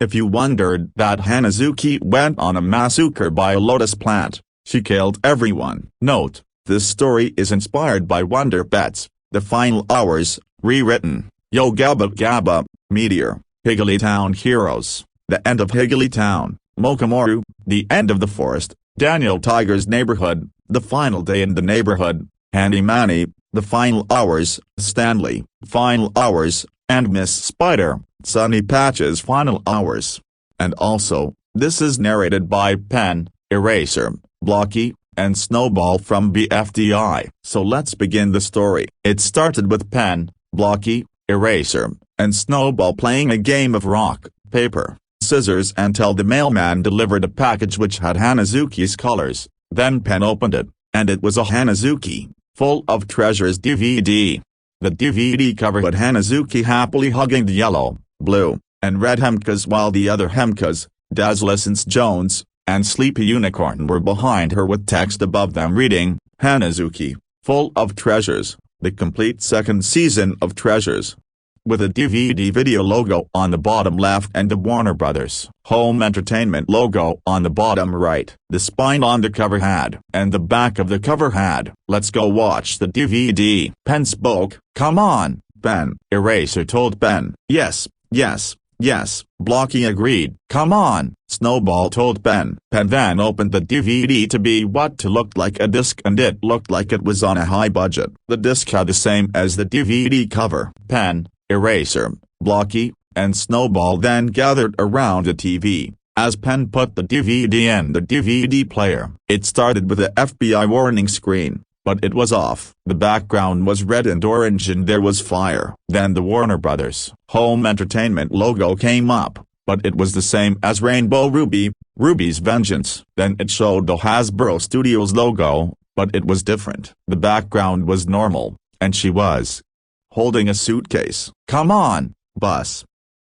If you wondered that Hanazuki went on a massacre by a lotus plant, she killed everyone. Note: this story is inspired by Wonder Pets, The Final Hours, rewritten, Yo Gabba Gabba, Meteor, Higglytown Heroes, The End of Higglytown, Mokomoru, The End of the Forest, Daniel Tiger's Neighborhood, The Final Day in the Neighborhood, Handy Manny, The Final Hours, Stanley, Final Hours, and Miss Spider, Sunny Patch's Final Hours. And also, this is narrated by Pen, Eraser, Blocky, and Snowball from BFDI. So let's begin the story. It started with Pen, Blocky, Eraser, and Snowball playing a game of rock, paper, scissors until the mailman delivered a package which had Hanazuki's colors. Then Pen opened it, and it was a Hanazuki, Full of Treasures DVD. The DVD cover had Hanazuki happily hugging the yellow, blue, and red Hemkas while the other Hemkas, Dazzlessence Jones, and Sleepy Unicorn were behind her with text above them reading, Hanazuki, Full of Treasures, the complete second season of Treasures. With a DVD video logo on the bottom left and the Warner Brothers Home Entertainment logo on the bottom right. The spine on the cover had, and the back of the cover had, "Let's go watch the DVD." Pen spoke. "Come on, Ben," Eraser told Ben. "Yes, yes, yes," Blocky agreed. "Come on," Snowball told Ben. Pen then opened the DVD to be what to look like a disc, and it looked like it was on a high budget. The disc had the same as the DVD cover. Pen, Eraser, Blocky, and Snowball then gathered around the TV. As Pen put the DVD in the DVD player, it started with a FBI warning screen, but it was off. The background was red and orange and there was fire. Then the Warner Brothers Home Entertainment logo came up, but it was the same as Rainbow Ruby, Ruby's Vengeance. Then it showed the Hasbro Studios logo, but it was different. The background was normal, and she was holding a suitcase. "Come on, Bus,"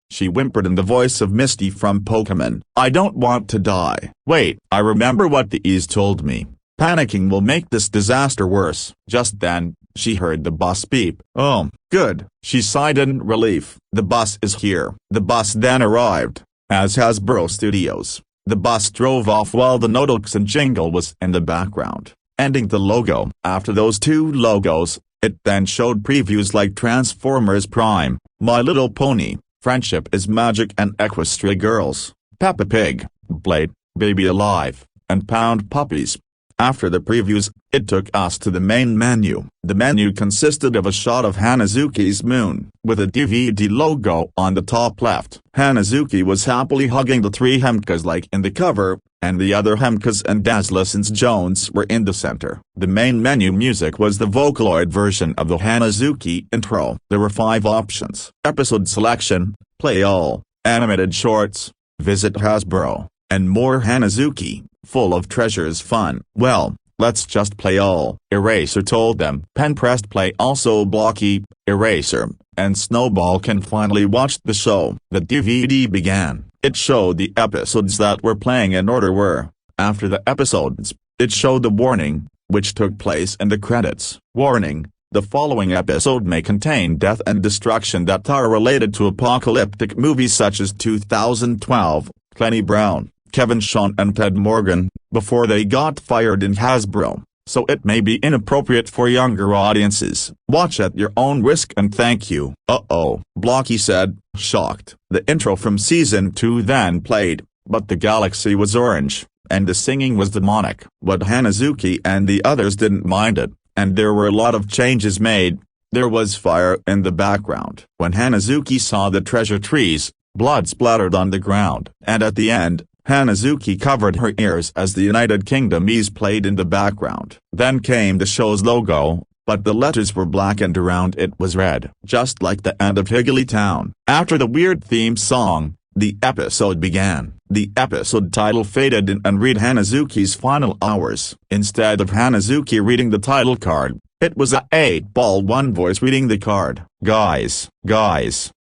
she whimpered in the voice of Misty from Pokémon. "I don't want to die." "Wait, I remember what the E's told me. Panicking will make this disaster worse." Just then, she heard the bus beep. "Oh, good," she sighed in relief. "The bus is here." The bus then arrived, as Hasbro Studios. The bus drove off while the Nodux and jingle was in the background, ending the logo. After those two logos, it then showed previews like Transformers Prime, My Little Pony, Friendship is Magic and Equestria Girls, Peppa Pig, Blade, Baby Alive, and Pound Puppies. After the previews, it took us to the main menu. The menu consisted of a shot of Hanazuki's moon, with a DVD logo on the top left. Hanazuki was happily hugging the three Hemkas like in the cover, and the other Hemkas and Dazzlessence Jones were in the center. The main menu music was the Vocaloid version of the Hanazuki intro. There were 5 options: episode selection, play all, animated shorts, visit Hasbro, and more Hanazuki, Full of Treasures fun. "Well, let's just play all," Eraser told them. Pen pressed play. Also Blocky, Eraser, and Snowball can finally watch the show. The DVD began. It showed the episodes that were playing in order were. After the episodes, it showed the warning, which took place in the credits. Warning: the following episode may contain death and destruction that are related to apocalyptic movies such as 2012, Clenny Brown, Kevin Shawn and Ted Morgan, before they got fired in Hasbro, so it may be inappropriate for younger audiences. Watch at your own risk and thank you. "Uh-oh," Blocky said, shocked. The intro from Season 2 then played, but the galaxy was orange, and the singing was demonic. But Hanazuki and the others didn't mind it, and there were a lot of changes made. There was fire in the background. When Hanazuki saw the treasure trees, blood splattered on the ground. And at the end, Hanazuki covered her ears as the United Kingdom E's played in the background. Then came the show's logo, but the letters were black and around it was red. Just like the end of Higglytown. After the weird theme song, the episode began. The episode title faded in and read Hanazuki's Final Hours. Instead of Hanazuki reading the title card, it was a 8-ball-1 voice reading the card. Guys,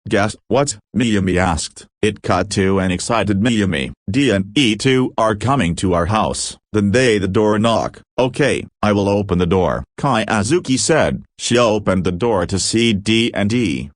guess what?" Miyumi asked. It cut to an excited Miyumi. "D and E2 are coming to our house." Then the door knock. "Okay, I will open the door," Azuki said. She opened the door to see D and E.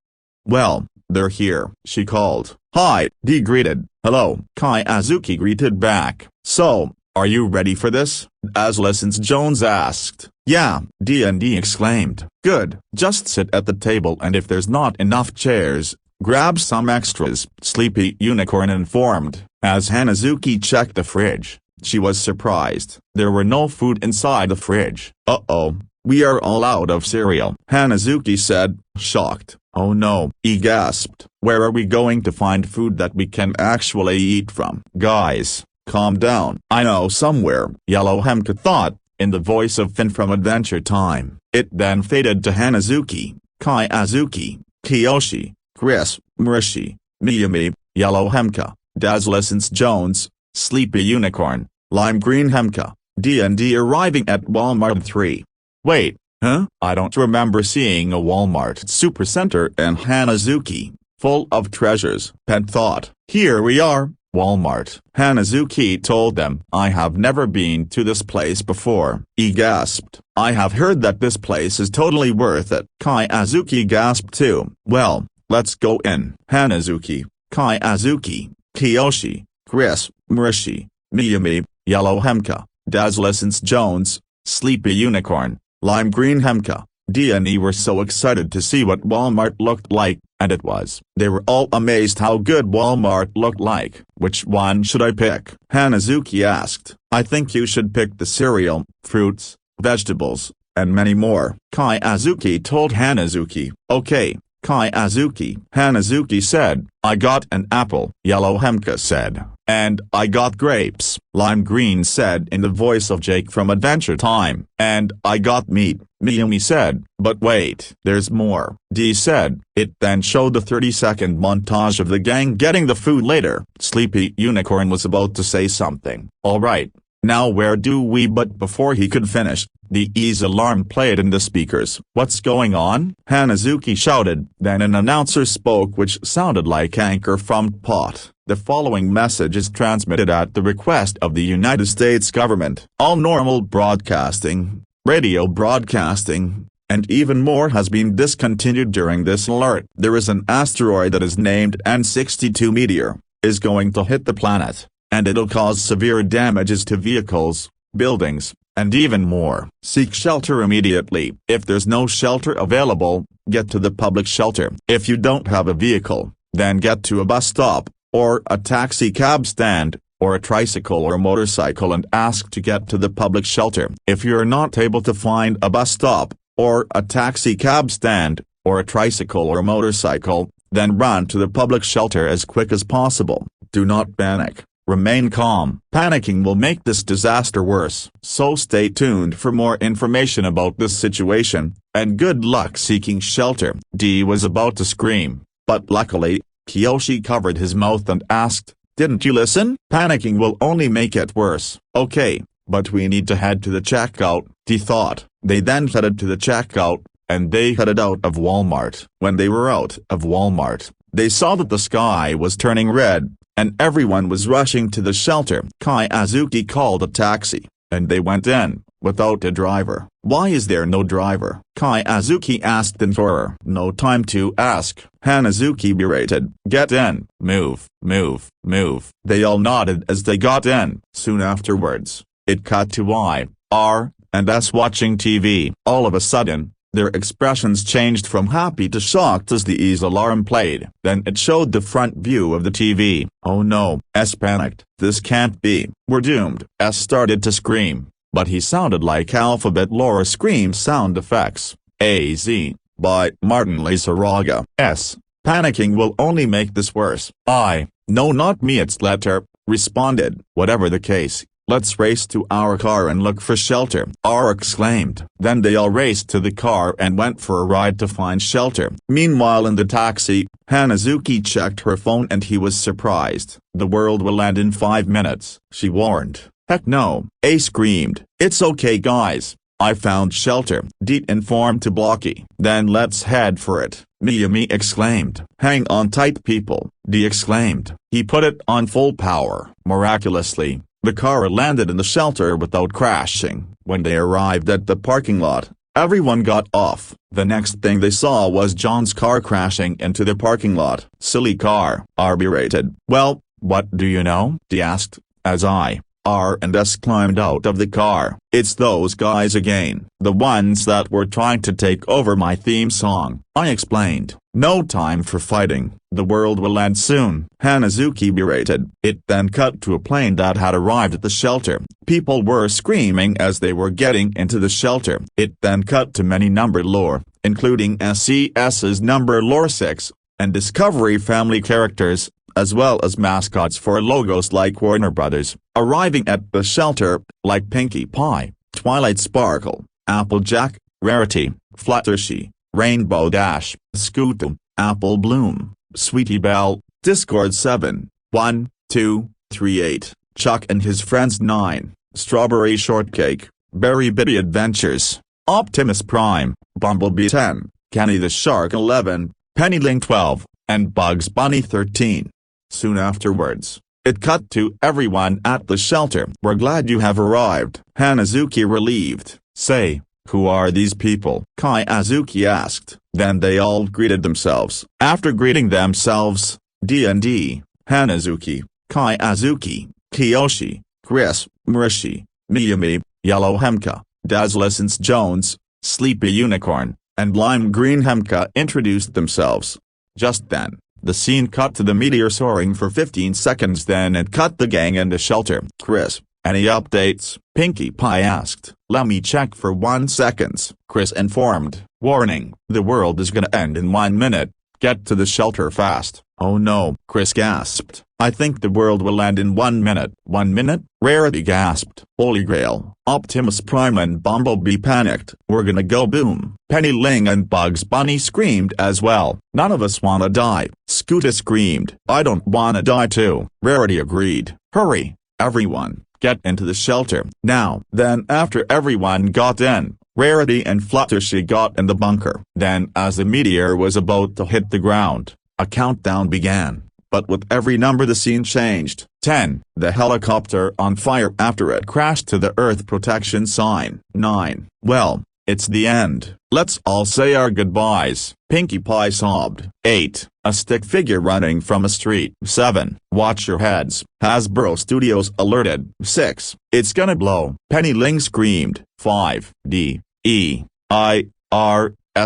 "Well, they're here," she called. "Hi," D greeted. Hello, Hanazuki greeted back. So, are you ready for this? As Lessons Jones asked. Yeah, D&D exclaimed. Good, just sit at the table and if there's not enough chairs, grab some extras, Sleepy Unicorn informed. As Hanazuki checked the fridge, she was surprised. There were no food inside the fridge. Uh-oh, we are all out of cereal, Hanazuki said, shocked. Oh no, he gasped. Where are we going to find food that we can actually eat from? Guys, calm down. I know somewhere, Yellow Hemka thought, in the voice of Finn from Adventure Time. It then faded to Hanazuki, Hanazuki, Kiyoshi, Chris, Murishi, Miyumi, Yellow Hemka, Daz Lessons Jones, Sleepy Unicorn, Lime Green Hemka, D&D arriving at Walmart 3. Wait, huh? I don't remember seeing a Walmart supercenter in Hanazuki, full of treasures. Pen thought. Here we are, Walmart. Hanazuki told them. I have never been to this place before. He gasped. I have heard that this place is totally worth it. Hanazuki gasped too. Well, let's go in. Hanazuki, Hanazuki, Kiyoshi, Chris, Murishi, Miyumi, Yellow Hemka, Daz Lessons Jones, Sleepy Unicorn, Lime Green Hemka, D&E were so excited to see what Walmart looked like, and it was. They were all amazed how good Walmart looked like. Which one should I pick? Hanazuki asked. I think you should pick the cereal, fruits, vegetables, and many more. Hanazuki told Hanazuki. Okay, Hanazuki. Hanazuki said, I got an apple. Yellow Hemka said, and I got grapes. Lime Green said in the voice of Jake from Adventure Time, and I got meat. Miyumi said, but wait, there's more. D said. It then showed the 30-second montage of the gang getting the food later. Sleepy Unicorn was about to say something. Alright, now where do we? But before he could finish, the ease alarm played in the speakers. What's going on? Hanazuki shouted. Then an announcer spoke which sounded like Anchor from Pot. The following message is transmitted at the request of the United States government. All normal broadcasting, radio broadcasting, and even more has been discontinued during this alert. There is an asteroid that is named N62 meteor, is going to hit the planet, and it'll cause severe damages to vehicles, buildings, and even more. Seek shelter immediately. If there's no shelter available, get to the public shelter. If you don't have a vehicle, then get to a bus stop, or a taxi cab stand, or a tricycle or motorcycle and ask to get to the public shelter. If you're not able to find a bus stop, or a taxi cab stand, or a tricycle or motorcycle, then run to the public shelter as quick as possible. Do not panic. Remain calm. Panicking will make this disaster worse. So stay tuned for more information about this situation, and good luck seeking shelter. D was about to scream, but luckily, Kiyoshi covered his mouth and asked, didn't you listen? Panicking will only make it worse. Okay, but we need to head to the checkout, D thought. They then headed to the checkout, and they headed out of Walmart. When they were out of Walmart, they saw that the sky was turning red, and everyone was rushing to the shelter. Hanazuki called a taxi, and they went in, without a driver. Why is there no driver? Hanazuki asked in horror. No time to ask, Hanazuki berated. Get in. Move, move, move. They all nodded as they got in. Soon afterwards, it cut to Y, R, and S watching TV. All of a sudden, their expressions changed from happy to shocked as the ease alarm played. Then it showed the front view of the TV. Oh no, S panicked. This can't be. We're doomed. S started to scream, but he sounded like Alphabet Laura scream sound effects. A.Z. by Martin Lazaraga. S. Panicking will only make this worse. No, not me, it's letter, responded. Whatever the case, let's race to our car and look for shelter, R exclaimed. Then they all raced to the car and went for a ride to find shelter. Meanwhile in the taxi, Hanazuki checked her phone and he was surprised. The world will end in 5 minutes, she warned. Heck no, A screamed. It's okay guys, I found shelter, D informed to Blocky. Then let's head for it, Miyumi exclaimed. Hang on tight people, D exclaimed. He put it on full power. Miraculously, the car landed in the shelter without crashing. When they arrived at the parking lot, everyone got off. The next thing they saw was John's car crashing into the parking lot. Silly car, R berated. Well, What do you know? He asked, as I, R&S climbed out of the car. It's those guys again. The ones that were trying to take over my theme song. I explained. No time for fighting. The world will end soon. Hanazuki berated. It then cut to a plane that had arrived at the shelter. People were screaming as they were getting into the shelter. It then cut to many numbered lore, including SCS's number lore 6, and Discovery family characters, as well as mascots for logos like Warner Brothers, arriving at the shelter, like Pinkie Pie, Twilight Sparkle, Applejack, Rarity, Fluttershy, Rainbow Dash, Scooter, Apple Bloom, Sweetie Belle, Discord 7, 1, 2, 3 8, Chuck and his friends 9, Strawberry Shortcake, Berry Bitty Adventures, Optimus Prime, Bumblebee 10, Kenny the Shark 11, Pennyling 12, and Bugs Bunny 13. Soon afterwards, it cut to everyone at the shelter. We're glad you have arrived. Hanazuki relieved. Say, who are these people? Azuki asked. Then they all greeted themselves. After greeting themselves, D&D, Hanazuki, Azuki, Kiyoshi, Chris, Murishi, Miyumi, Yellow Hemka, Dazzlessence Jones, Sleepy Unicorn, and Lime Green Hemka introduced themselves. Just then, the scene cut to the meteor soaring for 15 seconds, then it cut the gang in the shelter. Chris, any updates? Pinkie Pie asked. Let me check for 1 second. Chris informed. Warning, the world is gonna end in 1 minute. Get to the shelter fast. Oh no, Chris gasped. I think the world will end in 1 minute. 1 minute? Rarity gasped. Holy Grail. Optimus Prime and Bumblebee panicked. We're gonna go boom. Pennyling and Bugs Bunny screamed as well. None of us wanna die. Scooter screamed. I don't wanna die too. Rarity agreed. Hurry, everyone, get into the shelter, now. Then after everyone got in, Rarity and Fluttershy got in the bunker. Then as the meteor was about to hit the ground, a countdown began. But with every number the scene changed. 10. The helicopter on fire after it crashed to the Earth protection sign. 9. Well, it's the end. Let's all say our goodbyes. Pinkie Pie sobbed. 8. A stick figure running from a street. 7. Watch your heads. Hasbro Studios alerted. 6. It's gonna blow. Pennyling screamed. 5. D-E-I-R-S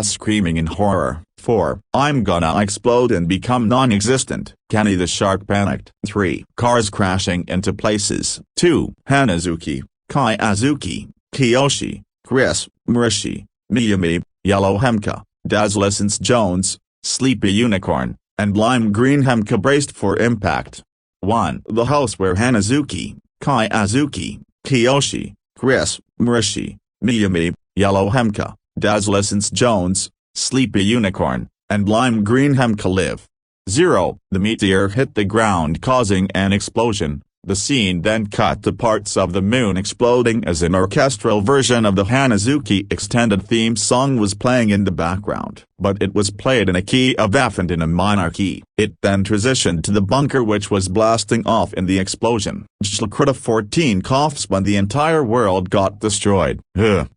screaming in horror. 4. I'm gonna explode and become non-existent. Kenny the Shark panicked. 3. Cars crashing into places. 2. Hanazuki, Azuki, Kiyoshi, Chris, Murishi, Miyumi, Yellow Hemka, Dazzlessence Jones, Sleepy Unicorn, and Lime Green Hemka braced for impact. 1. The house where Hanazuki, Azuki, Kiyoshi, Chris, Murishi, Miyumi, Yellow Hemka, Dazzlessence Jones, Sleepy Unicorn, and Lime Green Hemka live. 0. The meteor hit the ground causing an explosion. The scene then cut to parts of the moon exploding as an orchestral version of the Hanazuki extended theme song was playing in the background, but it was played in a key of F and in a minor key. It then transitioned to the bunker which was blasting off in the explosion. Shlkrita 14 coughs when the entire world got destroyed.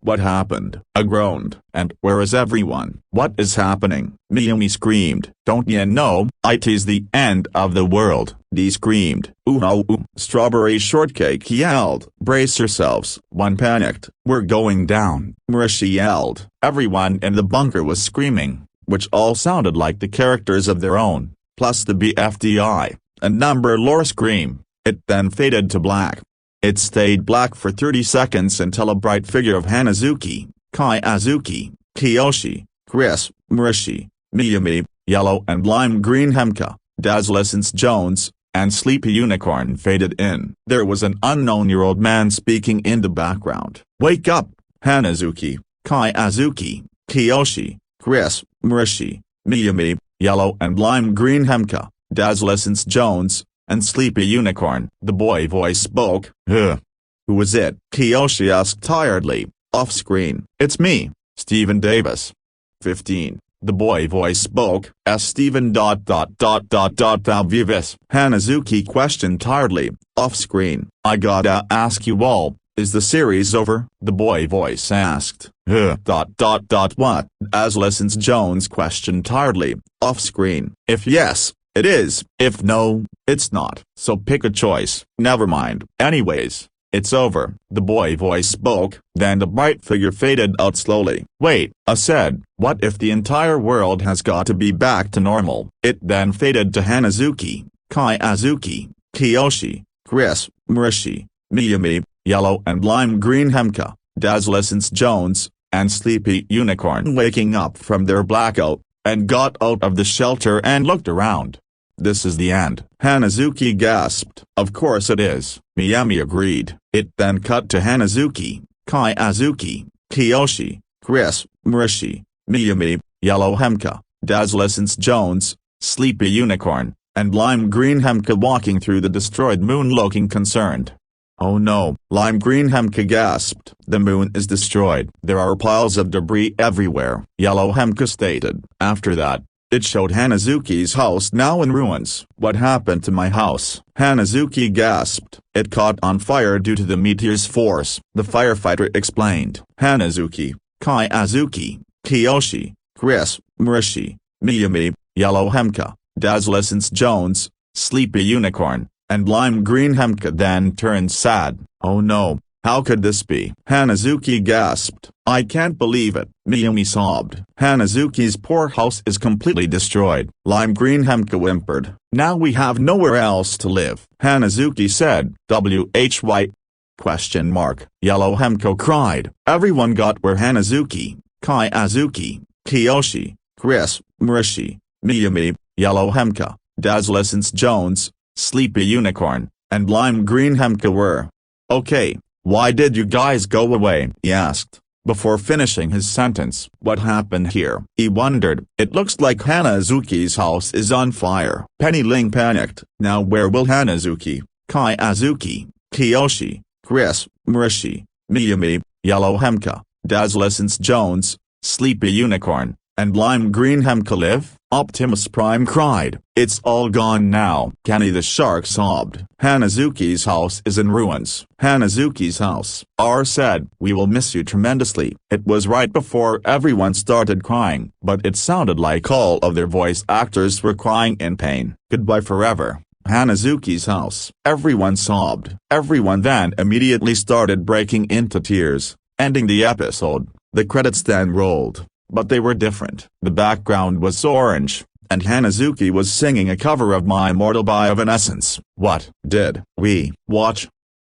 What happened? I groaned. And where is everyone? What is happening? Miyumi screamed. Don't you know, it's the end of the world. Dee screamed. Ooh oh ooh. Strawberry Shortcake yelled. Brace yourselves. One panicked. We're going down. Murishi yelled. Everyone in the bunker was screaming, which all sounded like the characters of their own, plus the BFDI, and number lore scream. It then faded to black. It stayed black for 30 seconds until a bright figure of Hanazuki, Azuki, Kiyoshi, Chris, Murishi, Miyumi, Yellow and Lime Green Hemka, Dazzlessence Jones, and Sleepy Unicorn faded in. There was an unknown-year-old man speaking in the background. Wake up, Hanazuki, Azuki, Kiyoshi, Chris, Murishi, Miyumi, Yellow and Lime Green Hemka, Dazzlessence Jones, and Sleepy Unicorn. The boy voice spoke. Who is it? Kiyoshi asked tiredly, off-screen. It's me, Stephen Davis. 15. The boy voice spoke. Stephen ... Vivis. Hanazuki questioned tiredly, off-screen. I gotta ask you all, is the series over? The boy voice asked. What? Dazzlessence Jones questioned tiredly, off-screen. If yes, it is. If no, it's not. So pick a choice. Never mind. Anyways, it's over. The boy voice spoke, then the bright figure faded out slowly. Wait, I said, what if the entire world has got to be back to normal? It then faded to Hanazuki, Azuki, Kiyoshi, Chris, Murishi, Miyumi, Yellow and Lime Green Hemka, Dazzlessence Jones, and Sleepy Unicorn waking up from their blackout, and got out of the shelter and looked around. This is the end, Hanazuki gasped. Of course it is, Miyumi agreed. It then cut to Hanazuki, Azuki, Kiyoshi, Chris, Murishi, Miyumi, Yellow Hemka, Dazzlessence Jones, Sleepy Unicorn, and Lime Green Hemka walking through the destroyed moon looking concerned. Oh no, Lime Green Hemka gasped. The moon is destroyed. There are piles of debris everywhere, Yellow Hemka stated. After that, it showed Hanazuki's house now in ruins. What happened to my house? Hanazuki gasped. It caught on fire due to the meteor's force, the firefighter explained. Hanazuki, Azuki, Kiyoshi, Chris, Murishi, Miyumi, Yellow Hemka, Dazzlessence Jones, Sleepy Unicorn, and Lime Green Hemka then turned sad. Oh no, how could this be? Hanazuki gasped. I can't believe it, Miyumi sobbed. Hanazuki's poor house is completely destroyed. Lime Green Hemka whimpered. Now we have nowhere else to live. Hanazuki said, "Why?" Question mark. Yellow Hemka cried. Everyone got where Hanazuki, Azuki, Kiyoshi, Chris, Murishi, Miyumi, Yellow Hemka, Dazzlessence Jones, Sleepy Unicorn, and Lime Green Hemka were. Okay, why did you guys go away? He asked, before finishing his sentence. What happened here? He wondered. It looks like Hanazuki's house is on fire. Penny Ling panicked. Now where will Hanazuki, Azuki, Kiyoshi, Chris, Murishi, Miyumi, Yellow Hemka, Dazzlessence Jones, Sleepy Unicorn, and Lime Green Hemka live? Optimus Prime cried. It's all gone now. Kenny the Shark sobbed. Hanazuki's house is in ruins. Hanazuki's house. R said. We will miss you tremendously. It was right before everyone started crying, but it sounded like all of their voice actors were crying in pain. Goodbye forever. Hanazuki's house. Everyone sobbed. Everyone then immediately started breaking into tears, ending the episode. The credits then rolled. But they were different. The background was orange, and Hanazuki was singing a cover of My Immortal by Evanescence. What did we watch?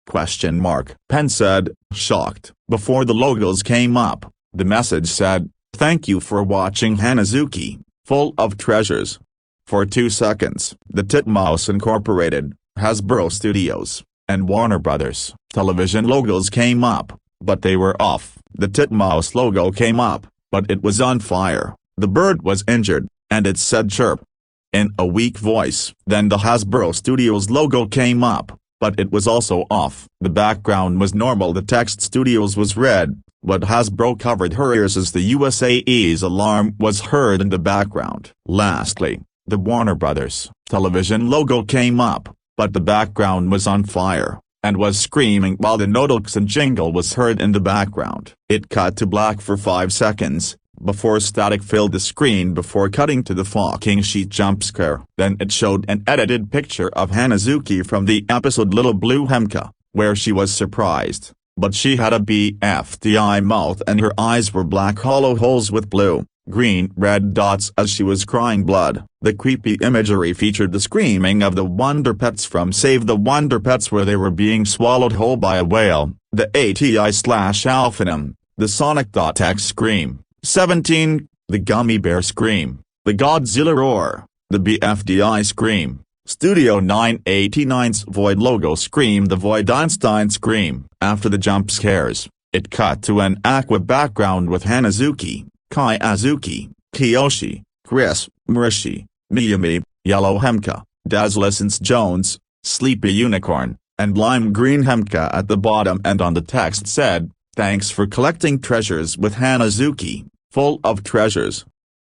Question mark. Pen said, shocked. Before the logos came up, the message said, thank you for watching Hanazuki, full of treasures. For 2 seconds, the Titmouse Incorporated, Hasbro Studios, and Warner Brothers television logos came up, but they were off. The Titmouse logo came up, but it was on fire. The bird was injured, and it said chirp in a weak voice. Then the Hasbro Studios logo came up, but it was also off. The background was normal. The text Studios was red, but Hasbro covered her ears as the USAE's alarm was heard in the background. Lastly, the Warner Brothers television logo came up, but the background was on fire, and was screaming while the Nodoxon jingle was heard in the background. It cut to black for 5 seconds, before static filled the screen before cutting to the fucking sheet jump scare. Then it showed an edited picture of Hanazuki from the episode Little Blue Hemka, where she was surprised, but she had a BFDI mouth and her eyes were black hollow holes with blue, green, red dots as she was crying blood. The creepy imagery featured the screaming of the Wonder Pets from Save the Wonder Pets where they were being swallowed whole by a whale, the ATI/Alphanum, the Sonic.X scream, 17, the Gummy Bear scream, the Godzilla roar, the BFDI scream, Studio 989's Void logo scream, the Void Einstein scream. After the jump scares, it cut to an aqua background with Hanazuki, Azuki, Kiyoshi, Chris, Murishi, Miyumi, Yellow Hemka, Dazzlessence Jones, Sleepy Unicorn, and Lime Green Hemka at the bottom, and on the text said, thanks for collecting treasures with Hanazuki, full of treasures.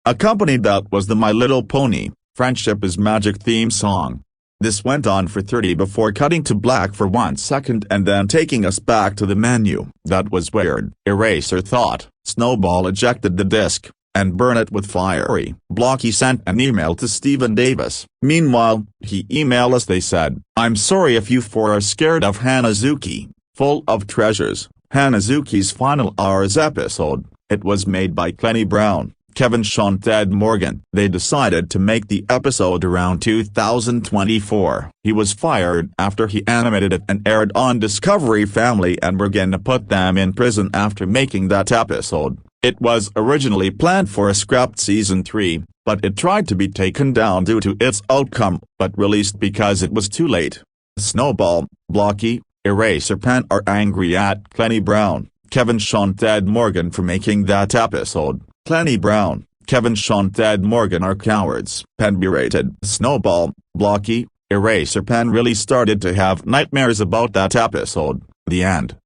Accompanied that was the My Little Pony, Friendship is Magic theme song. This went on for 30 before cutting to black for 1 second and then taking us back to the menu. That was weird. Eraser thought. Snowball ejected the disc. and burn it with fiery. Blocky sent an email to Stephen Davis. Meanwhile, he emailed us. They said, "I'm sorry if you four are scared of Hanazuki, full of treasures." Hanazuki's Final Hours episode. It was made by Kenny Brown, Kevin Sean Ted Morgan. They decided to make the episode around 2024. He was fired after he animated it and aired on Discovery Family, and were going to put them in prison after making that episode. It was originally planned for a scrapped season 3, but it tried to be taken down due to its outcome, but released because it was too late. Snowball, Blocky, Eraserpen are angry at Kenny Brown, Kevin Sean Ted Morgan for making that episode. Kenny Brown, Kevin Sean Ted Morgan are cowards. Pen berated Snowball, Blocky, Eraserpen really started to have nightmares about that episode. The end.